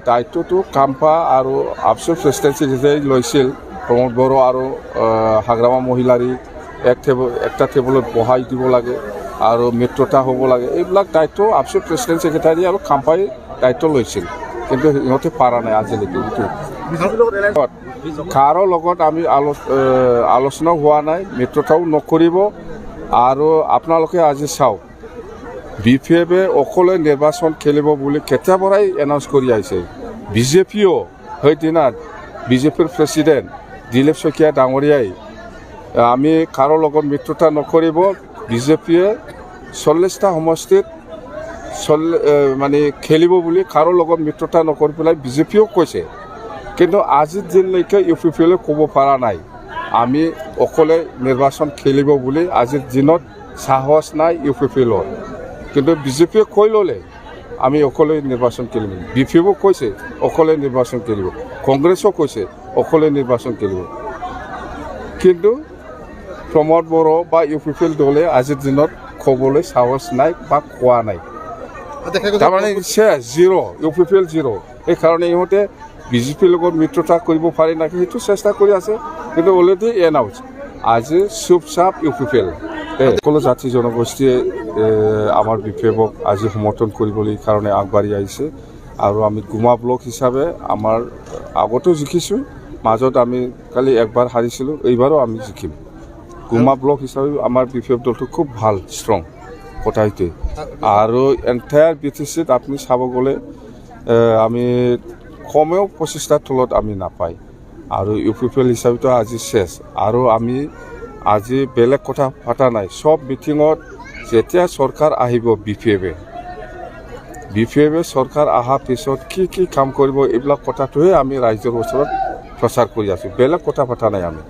দায়িত্বটো কাম্পা আৰু আফচোচ প্ৰেচিডেঞ্চি যেতিয়াই লৈছিল প্ৰমোদ বড়ো আৰু হাগ্ৰামা মহিলাৰী একটা টেবুলত বহাই দিব লাগে আৰু মিত্ৰতা হ'ব লাগে, এইবিলাক দায়িত্ব আফচোচ প্ৰেচিডেণ্ট ছেক্ৰেটাৰী আৰু কাম্পাই দায়িত্ব লৈছিল, কিন্তু সিহঁতে পৰা নাই আজিলৈকে। কাৰো লগত আমি আলোচনা হোৱা নাই, মিত্ৰতাও নকৰিব। আৰু আপোনালোকে আজি চাওক, BPFে অকলে নিৰ্বাচন খেলিব বুলি কেতিয়াৰ পৰাই এনাউন্স কৰি আহিছে। বিজেপিও সেইদিনা বিজেপিৰ প্ৰেচিডেণ্ট দিলীপ শইকীয়া ডাঙৰীয়াই আমি কাৰো লগত মিত্ৰতা নকৰিব, বিজেপিয়ে 40টা সমষ্টিত মানে খেলিব বুলি কাৰো লগত মিত্ৰতা নকৰি পেলাই বিজেপিও কৈছে। কিন্তু আজিৰ দিনলৈকে UPPলে ক'ব পৰা নাই আমি অকলে নিৰ্বাচন খেলিব বুলি। আজিৰ দিনত সাহস নাই UPPলৰ, কিন্তু বিজেপিয়ে কৈ ল'লে আমি অকলে নিৰ্বাচন খেলিব। BPFও কৈছে অকলে নিৰ্বাচন খেলিব, কংগ্ৰেছো কৈছে অকলে নিৰ্বাচন খেলিব, কিন্তু প্ৰমোদ বড়ো বা UPPল দলে আজিৰ দিনত ক'বলৈ সাহস নাই বা কোৱা নাই। তাৰমানে জিৰ' UPPল জিৰ'। সেইকাৰণে ইহঁতে বিজেপিৰ লগত মিত্ৰতা কৰিব পাৰি নেকি সেইটো চেষ্টা কৰি আছে, কিন্তু অলৰেডি এনাউন্স আজি চুপচাপ UPPল। সকলো জাতি জনগোষ্ঠীয়ে আমাৰ BPFক আজি সমৰ্থন কৰিবলৈ কাৰণে আগবাঢ়ি আহিছে। আৰু আমি গুমা ব্লক হিচাপে আমাৰ আগতেও জিকিছোঁ, মাজত আমি কালি একবাৰ হাৰিছিলোঁ, এইবাৰো আমি জিকিম। গুমা ব্লক হিচাপে আমাৰ BPF দলটো খুব ভাল, ষ্ট্ৰং কথা সেইটোৱে। আৰু এণ্টায়াৰ BTCত আপুনি চাব গ'লে আমি কমেও 25টাৰ তলত আমি নাপায়। আৰু UPPL হিচাপেতো আজি শেষ। আৰু আমি আজি বেলেগ কথা পতা নাই, সব মিটিঙত যেতিয়া চৰকাৰ আহিব BPFে চৰকাৰ অহাৰ পিছত কি কাম কৰিব এইবিলাক কথাটোহে আমি ৰাইজৰ ওচৰত প্ৰচাৰ কৰি আছোঁ, বেলেগ কথা পতা নাই আমি।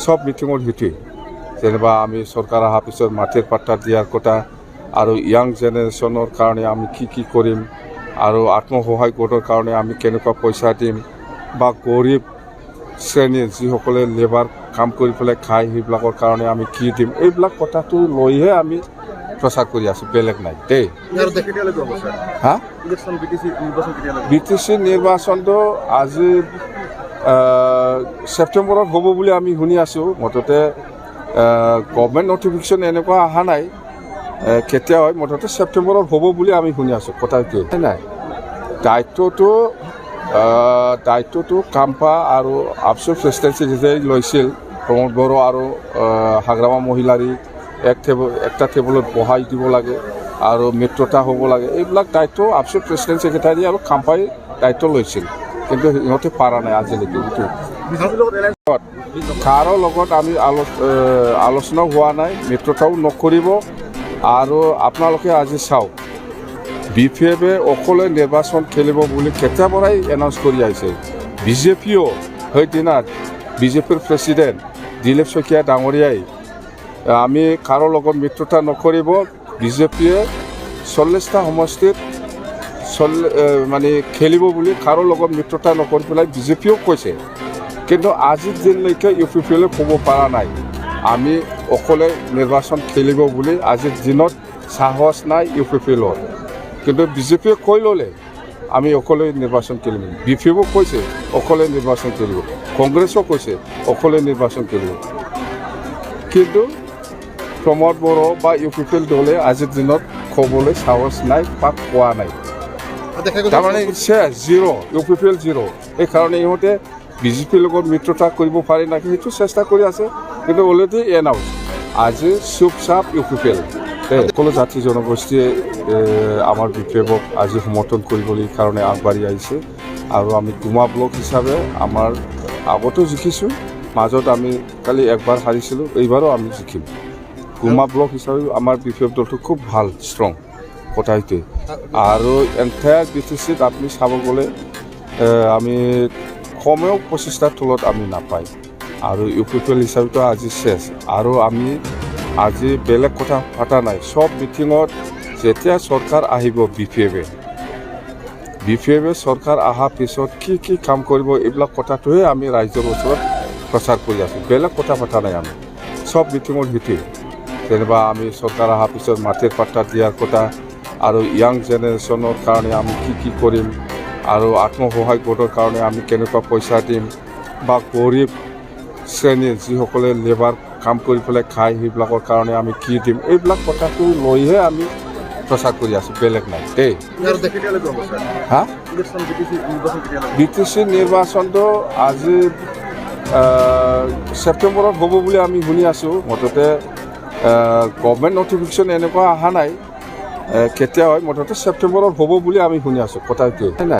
সব মিটিঙত সেইটোৱে, যেনিবা আমি চৰকাৰ অহাৰ পিছত মাটিৰ পাট্টা দিয়াৰ কথা, আৰু ইয়াং জেনেৰেশ্যনৰ কাৰণে আমি কি কৰিম, আৰু আত্মসহায়ক গোটৰ কাৰণে আমি কেনেকুৱা পইচা দিম, বা গৰীব শ্ৰেণীৰ যিসকলে লেবাৰ কাম কৰি পেলাই খায় সেইবিলাকৰ কাৰণে আমি কি দিম, এইবিলাক কথাটো লৈহে আমি প্ৰচাৰ কৰি আছোঁ, বেলেগ নাই দেই। BTC নিৰ্বাচনটো আজি ছেপ্টেম্বৰত হ'ব বুলি আমি শুনি আছোঁ। মুঠতে গভৰ্ণমেণ্ট নটিফিকেশ্যন এনেকুৱা অহা নাই কেতিয়া হয়, মুঠতে ছেপ্টেম্বৰত হ'ব বুলি আমি শুনি আছোঁ, কথা এইটোৱে নাই। দায়িত্বটো কাম্পা আৰু আফচোচ প্ৰেচিডেঞ্চি যেতিয়াই লৈছিল প্ৰমোদ বড়ো আৰু হাগ্ৰামা মহিলাৰী একটা টেবুলত বহাই দিব লাগে আৰু মিত্ৰতা হ'ব লাগে, এইবিলাক দায়িত্ব আফচোচ প্ৰেচিডেণ্ট ছেক্ৰেটাৰী আৰু কাম্পাই দায়িত্ব লৈছিল, কিন্তু সিহঁতে পৰা নাই আজিলৈকে। কাৰো লগত আমি আলোচনা হোৱা নাই, মিত্ৰতাও নকৰিব। আৰু আপোনালোকে আজি চাওক, BPFে অকলে নিৰ্বাচন খেলিব বুলি কেতিয়াৰ পৰাই এনাউন্স কৰি আহিছে। বিজেপিও সেইদিনা বিজেপিৰ প্ৰেচিডেণ্ট দিলীপ শইকীয়া ডাঙৰীয়াই আমি কাৰো লগত মিত্ৰতা নকৰিব, বিজেপিয়ে 40টা সমষ্টিত মানে খেলিব বুলি কাৰো লগত মিত্ৰতা নকৰি পেলাই বিজেপিও কৈছে। কিন্তু আজিৰ দিনলৈকে UPPলে ক'ব পৰা নাই আমি অকলে নিৰ্বাচন খেলিব বুলি। আজিৰ দিনত সাহস নাই UPPলৰ, কিন্তু বিজেপিয়ে কৈ ল'লে আমি অকলে নিৰ্বাচন খেলিম। BPFও কৈছে অকলে নিৰ্বাচন খেলিব, কংগ্ৰেছো কৈছে অকলে নিৰ্বাচন খেলিব, কিন্তু প্ৰমোদ বড়ো বা UPPল দলে আজিৰ দিনত ক'বলৈ সাহস নাই বা কোৱা নাই। তাৰমানে জিৰ' UPPল জিৰ'। সেইকাৰণে ইহঁতে বিজেপিৰ লগত মিত্ৰতা কৰিব পাৰি নেকি সেইটো চেষ্টা কৰি আছে, কিন্তু অলৰেডি এনাউন্স আজি চুপচাপ UPPল। সকলো জাতি জনগোষ্ঠীয়ে আমাৰ BPFক আজি সমৰ্থন কৰিবলৈ কাৰণে আগবাঢ়ি আহিছে। আৰু আমি গুমা ব্লক হিচাপে আমাৰ আগতেও জিকিছোঁ, মাজত আমি কালি একবাৰ হাৰিছিলোঁ, এইবাৰো আমি জিকিম। গুমা ব্লক হিচাপে আমাৰ BPF দলটো খুব ভাল, ষ্ট্ৰং কথা সেইটোৱে। আৰু এণ্টায়াৰ BTCত আপুনি চাব গ'লে আমি কমেও 25টাৰ তলত আমি নাপায়। আৰু UPPL হিচাপেতো আজি শেষ। আৰু আমি আজি বেলেগ কথা পতা নাই, সব মিটিঙত যেতিয়া চৰকাৰ আহিব BPFে চৰকাৰ অহাৰ পিছত কি কাম কৰিব এইবিলাক কথাটোহে আমি ৰাইজৰ ওচৰত প্ৰচাৰ কৰি আছোঁ, বেলেগ কথা পতা নাই আমি। সব মিটিঙত সেইটোৱে, যেনিবা আমি চৰকাৰ অহাৰ পিছত মাটিৰ পাট্টা দিয়াৰ কথা, আৰু য়াং জেনেৰেশ্যনৰ কাৰণে আমি কি কৰিম আৰু আত্মসহায়ক গোটৰ কাৰণে আমি কেনেকুৱা পইচা দিম বা গৰীব শ্ৰেণীৰ যিসকলে লেবাৰ কাম কৰি পেলাই খায় সেইবিলাকৰ কাৰণে আমি কি দিম এইবিলাক কথাটো লৈহে আমি প্ৰচাৰ কৰি আছোঁ, বেলেগ নাই দেই। হা BTC নিৰ্বাচনটো আজি ছেপ্টেম্বৰত হ'ব বুলি আমি শুনি আছোঁ। মুঠতে গভৰ্ণমেণ্ট নটিফিকেশ্যন এনেকুৱা অহা নাই কেতিয়া হয়, মুঠতে ছেপ্টেম্বৰত হ'ব বুলি আমি শুনি আছোঁ কথাটোৱে।